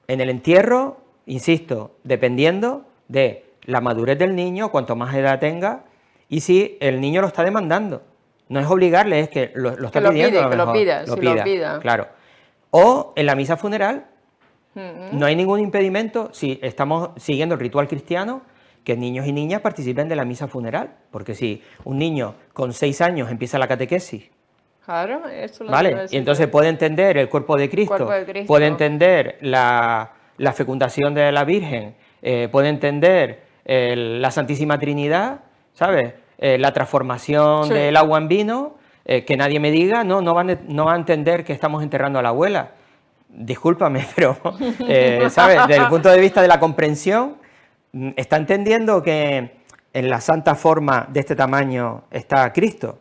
Speaker 2: en el entierro, insisto, dependiendo de la madurez del niño, cuanto más edad tenga, y si el niño lo está demandando. No es obligarle, es que lo está pidiendo.
Speaker 1: Que lo pida.
Speaker 2: Claro. O en la misa funeral, no hay ningún impedimento, si estamos siguiendo el ritual cristiano, que niños y niñas participen de la misa funeral, porque si un niño con 6 años empieza la catequesis,
Speaker 1: claro, eso lo
Speaker 2: ¿vale? Y entonces puede entender el cuerpo de Cristo, puede entender la fecundación de la Virgen, puede entender la Santísima Trinidad, ¿sabes? La transformación del agua en vino, que nadie me diga, no va a entender que estamos enterrando a la abuela. Discúlpame, pero, ¿sabes? Desde el punto de vista de la comprensión, está entendiendo que en la santa forma de este tamaño está Cristo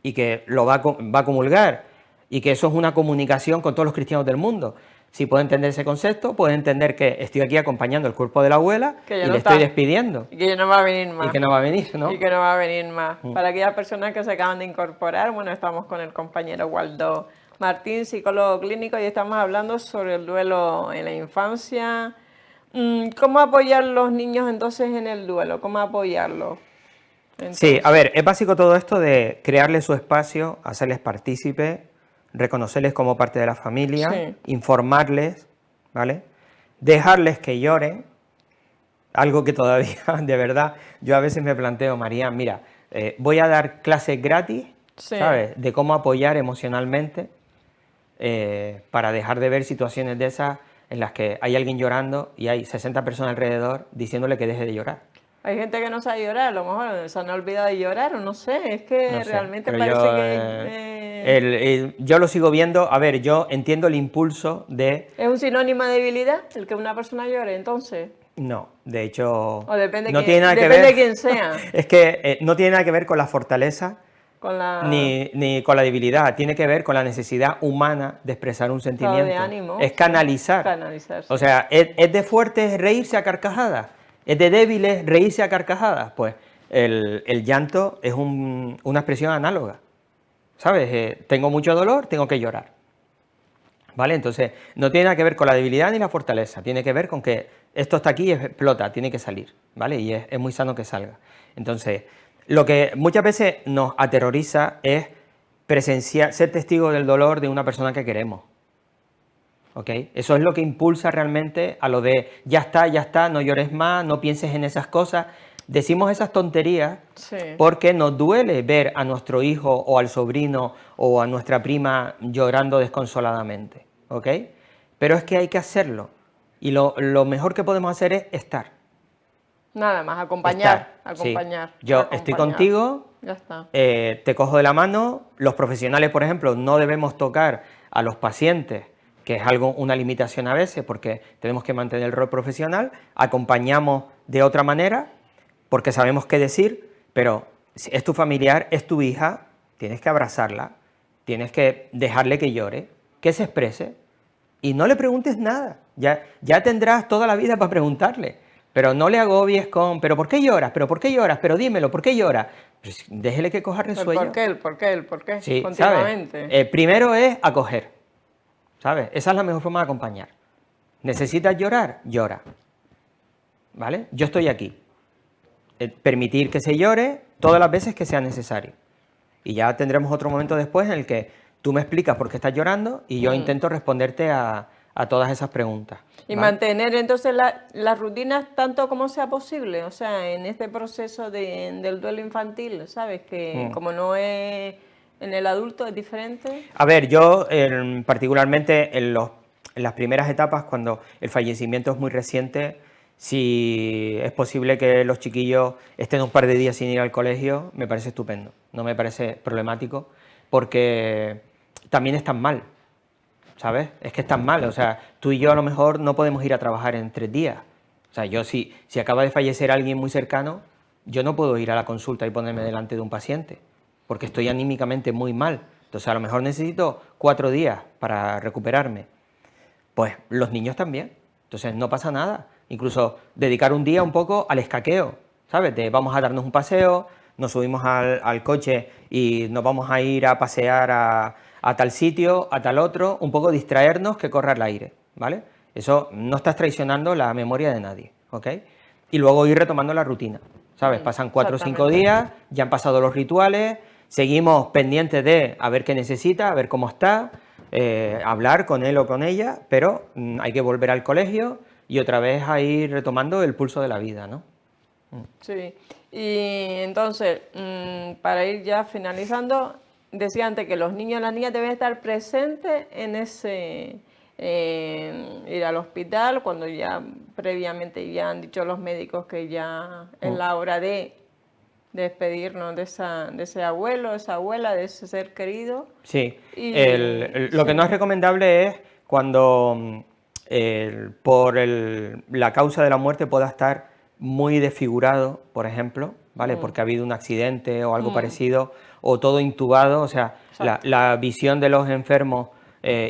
Speaker 2: y que lo va a comulgar y que eso es una comunicación con todos los cristianos del mundo. Si puede entender ese concepto, puede entender que estoy aquí acompañando el cuerpo de la abuela y le estoy despidiendo.
Speaker 1: Y que ya no va a venir más.
Speaker 2: Y que no va a venir, ¿no?
Speaker 1: Y que no va a venir más. Para aquellas personas que se acaban de incorporar, bueno, estamos con el compañero Waldo Martín, psicólogo clínico, y estamos hablando sobre el duelo en la infancia. ¿Cómo apoyar a los niños entonces en el duelo? ¿Cómo apoyarlos?
Speaker 2: Sí, a ver, es básico todo esto de crearles su espacio, hacerles partícipes, reconocerles como parte de la familia, informarles, ¿vale? Dejarles que lloren, algo que todavía, de verdad, yo a veces me planteo, María, mira, voy a dar clases gratis, ¿sabes?, de cómo apoyar emocionalmente para dejar de ver situaciones de esas en las que hay alguien llorando y hay 60 personas alrededor diciéndole que deje de llorar.
Speaker 1: Hay gente que no sabe llorar, a lo mejor se han olvidado de llorar, o no sé, es que no sé, realmente parece
Speaker 2: yo lo sigo viendo, a ver, yo entiendo el impulso de...
Speaker 1: ¿Es un sinónimo de debilidad el que una persona llore, entonces?
Speaker 2: No, de hecho...
Speaker 1: O depende,
Speaker 2: no tiene nada que ver,
Speaker 1: de quién sea.
Speaker 2: Es que no tiene nada que ver con la fortaleza, ni con la debilidad, tiene que ver con la necesidad humana de expresar un sentimiento.
Speaker 1: De ánimo,
Speaker 2: es canalizar. O sea, ¿es de fuertes reírse a carcajadas? ¿Es de débiles reírse a carcajadas? Pues el llanto es una expresión análoga, ¿sabes? Tengo mucho dolor, tengo que llorar, ¿vale? Entonces, no tiene nada que ver con la debilidad ni la fortaleza, tiene que ver con que esto está aquí y explota, tiene que salir, ¿vale? Y es muy sano que salga. Entonces, lo que muchas veces nos aterroriza es presenciar, ser testigo del dolor de una persona que queremos. ¿Okay? Eso es lo que impulsa realmente a lo de ya está, no llores más, no pienses en esas cosas. Decimos esas tonterías porque nos duele ver a nuestro hijo o al sobrino o a nuestra prima llorando desconsoladamente, ¿ok? Pero es que hay que hacerlo Y lo mejor que podemos hacer es estar.
Speaker 1: Nada más, acompañar,
Speaker 2: Estar, sí.
Speaker 1: acompañar.
Speaker 2: Yo
Speaker 1: acompañar.
Speaker 2: estoy contigo,
Speaker 1: Ya está.
Speaker 2: te cojo de la mano. Los profesionales, por ejemplo, no debemos tocar a los pacientes, que es una limitación a veces, porque tenemos que mantener el rol profesional. Acompañamos de otra manera, porque sabemos qué decir, pero si es tu familiar, es tu hija, tienes que abrazarla, tienes que dejarle que llore, que se exprese, y no le preguntes nada. Ya tendrás toda la vida para preguntarle, pero no le agobies con, ¿pero por qué lloras? ¿Pero por qué lloras? Pero dímelo, ¿por qué lloras? Pues déjele que coja resuello.
Speaker 1: ¿El por qué?
Speaker 2: Sí,
Speaker 1: Continuamente.
Speaker 2: ¿sabes? Primero es acoger, ¿sabes? Esa es la mejor forma de acompañar. ¿Necesitas llorar? Llora, ¿vale? Yo estoy aquí. Permitir que se llore todas las veces que sea necesario. Y ya tendremos otro momento después en el que tú me explicas por qué estás llorando y yo intento responderte a todas esas preguntas.
Speaker 1: Y
Speaker 2: ¿vale?
Speaker 1: mantener entonces las rutinas tanto como sea posible, o sea, en este proceso del duelo infantil, ¿sabes? Que como no es en el adulto es diferente.
Speaker 2: A ver, yo particularmente en las primeras etapas, cuando el fallecimiento es muy reciente, si es posible que los chiquillos estén un par de días sin ir al colegio, me parece estupendo, no me parece problemático, porque también están mal, ¿sabes? Es que están mal, o sea, tú y yo a lo mejor no podemos ir a trabajar en 3 días. O sea, yo si acaba de fallecer alguien muy cercano, yo no puedo ir a la consulta y ponerme delante de un paciente, porque estoy anímicamente muy mal. Entonces a lo mejor necesito 4 días para recuperarme. Pues los niños también, entonces no pasa nada. Incluso dedicar un día un poco al escaqueo, ¿sabes? Vamos a darnos un paseo, nos subimos al coche y nos vamos a ir a pasear a tal sitio, a tal otro, un poco distraernos, que corra el aire, ¿vale? Eso no estás traicionando la memoria de nadie, ¿ok? Y luego ir retomando la rutina, ¿sabes? Pasan 4 o 5 días, ya han pasado los rituales, seguimos pendientes de a ver qué necesita, a ver cómo está, hablar con él o con ella, pero hay que volver al colegio y otra vez a ir retomando el pulso de la vida, ¿no?
Speaker 1: Sí, y entonces, para ir ya finalizando, decía antes que los niños y las niñas deben estar presentes en ese, ir al hospital, cuando ya previamente ya han dicho los médicos que ya es la hora de despedirnos de ese abuelo, esa abuela, de ese ser querido.
Speaker 2: Sí,
Speaker 1: Y,
Speaker 2: lo que no es recomendable es cuando la causa de la muerte pueda estar muy desfigurado, por ejemplo, ¿vale? Porque ha habido un accidente o algo parecido, o todo intubado, o sea, la visión de los enfermos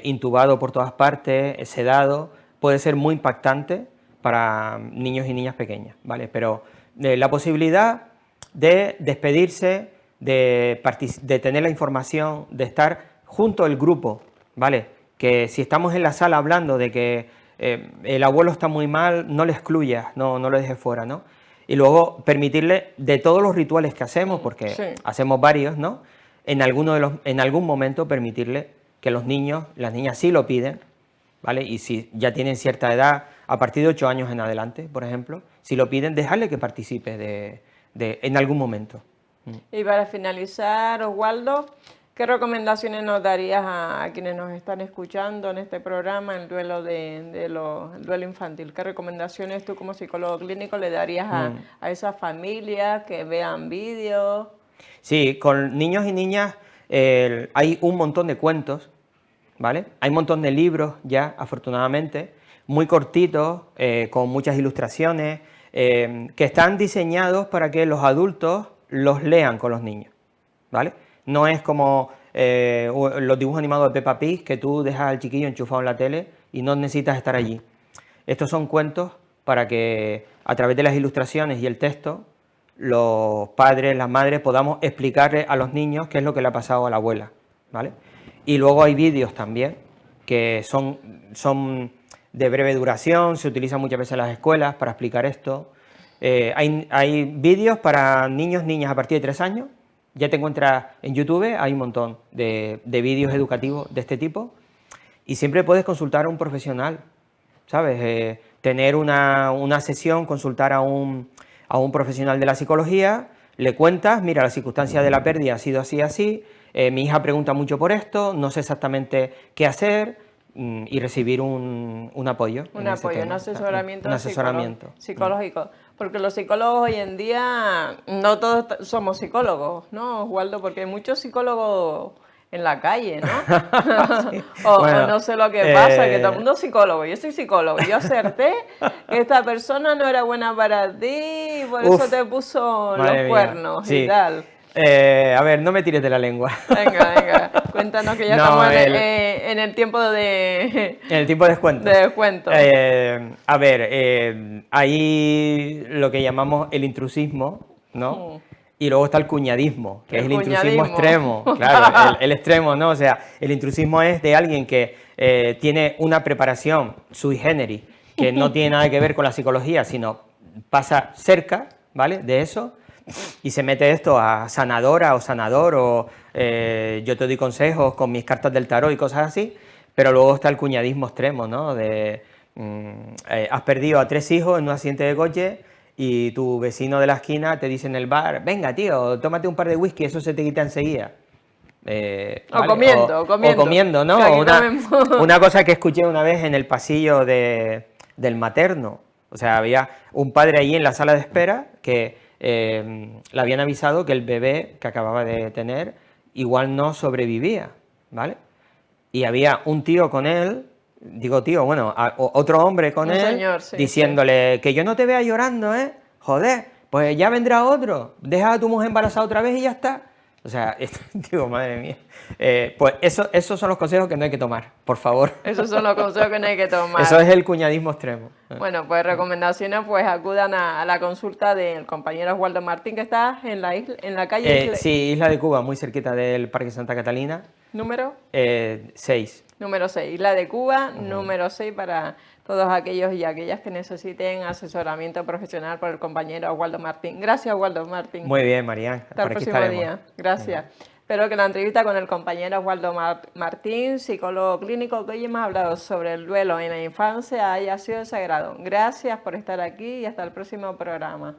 Speaker 2: intubados por todas partes, sedado, puede ser muy impactante para niños y niñas pequeñas, ¿vale? Pero la posibilidad de despedirse, de tener la información, de estar junto al grupo, ¿vale? Que si estamos en la sala hablando de que el abuelo está muy mal, no le excluyas, no lo dejes fuera, ¿no? Y luego permitirle, de todos los rituales que hacemos, porque hacemos varios, ¿no? En algún momento permitirle que los niños, las niñas sí lo piden, ¿vale? Y si ya tienen cierta edad, a partir de 8 años en adelante, por ejemplo, si lo piden, dejarle que participe en algún momento.
Speaker 1: Y para finalizar, Oswaldo, ¿qué recomendaciones nos darías a quienes nos están escuchando en este programa, el duelo el duelo infantil? ¿Qué recomendaciones tú como psicólogo clínico le darías a esas familias que vean vídeos?
Speaker 2: Sí, con niños y niñas hay un montón de cuentos, ¿vale? Hay un montón de libros ya, afortunadamente, muy cortitos, con muchas ilustraciones, que están diseñados para que los adultos los lean con los niños, ¿vale? No es como los dibujos animados de Peppa Pig, que tú dejas al chiquillo enchufado en la tele y no necesitas estar allí. Estos son cuentos para que a través de las ilustraciones y el texto, los padres, las madres, podamos explicarle a los niños qué es lo que le ha pasado a la abuela, ¿vale? Y luego hay vídeos también que son de breve duración, se utilizan muchas veces en las escuelas para explicar esto. Hay vídeos para niños, niñas a partir de 3 años. Ya te encuentras en YouTube, hay un montón de vídeos educativos de este tipo. Y siempre puedes consultar a un profesional, ¿sabes? Tener una sesión, consultar a un profesional de la psicología, le cuentas, mira, la circunstancia de la pérdida ha sido así, así, mi hija pregunta mucho por esto, no sé exactamente qué hacer, y recibir un apoyo.
Speaker 1: Un
Speaker 2: en ese
Speaker 1: apoyo, un
Speaker 2: tema.
Speaker 1: asesoramiento,
Speaker 2: Un asesoramiento.
Speaker 1: psicológico. Porque los psicólogos hoy en día, no todos somos psicólogos, ¿no, Oswaldo? Porque hay muchos psicólogos en la calle, ¿no?
Speaker 2: Sí.
Speaker 1: O
Speaker 2: Bueno,
Speaker 1: no sé lo que pasa, que todo el mundo es psicólogo. Yo soy psicólogo. Yo acerté que esta persona no era buena para ti y por eso te puso los
Speaker 2: madre mía,
Speaker 1: cuernos y
Speaker 2: sí.
Speaker 1: tal.
Speaker 2: A ver, no me tires de la lengua.
Speaker 1: Venga, cuéntanos que ya
Speaker 2: No,
Speaker 1: estamos en el tiempo de,
Speaker 2: En el tiempo de descuento.
Speaker 1: de descuento.
Speaker 2: A ver, hay lo que llamamos el intrusismo, ¿no? Y luego está el cuñadismo, que es el intrusismo extremo. Claro, el extremo, ¿no? O sea, el intrusismo es de alguien que tiene una preparación sui generis, que no tiene nada que ver con la psicología, sino pasa cerca, ¿vale? De eso. Y se mete esto a sanadora o sanador, o yo te doy consejos con mis cartas del tarot y cosas así, pero luego está el cuñadismo extremo, ¿no? Has perdido a 3 hijos en un accidente de coche y tu vecino de la esquina te dice en el bar, venga tío, tómate un par de whisky, eso se te quita enseguida. ¿Vale?
Speaker 1: O
Speaker 2: comiendo, ¿no? Una cosa que escuché una vez en el pasillo del materno, o sea, había un padre ahí en la sala de espera que le habían avisado que el bebé que acababa de tener igual no sobrevivía, ¿vale? Y había un tío con él, digo tío, bueno, otro hombre con él,
Speaker 1: señor, sí,
Speaker 2: diciéndole que yo no te vea llorando, ¿eh? Joder, pues ya vendrá otro, deja a tu mujer embarazada otra vez y ya está. O sea, digo, madre mía. Pues esos son los consejos que no hay que tomar, por favor.
Speaker 1: Esos son los consejos que no hay que tomar.
Speaker 2: Eso es el cuñadismo extremo.
Speaker 1: Bueno, pues recomendaciones, pues acudan a la consulta del compañero Oswaldo Martín, que está en la calle
Speaker 2: sí, Isla de Cuba, muy cerquita del Parque Santa Catalina.
Speaker 1: ¿Número?
Speaker 2: 6.
Speaker 1: Número 6, Isla de Cuba, número 6 para todos aquellos y aquellas que necesiten asesoramiento profesional por el compañero Oswaldo Martín. Gracias, Oswaldo Martín.
Speaker 2: Muy bien, Marián.
Speaker 1: Hasta el próximo día. Gracias. Espero que la entrevista con el compañero Oswaldo Martín, psicólogo clínico, que hoy hemos hablado sobre el duelo en la infancia, haya sido de su agrado. Gracias por estar aquí y hasta el próximo programa.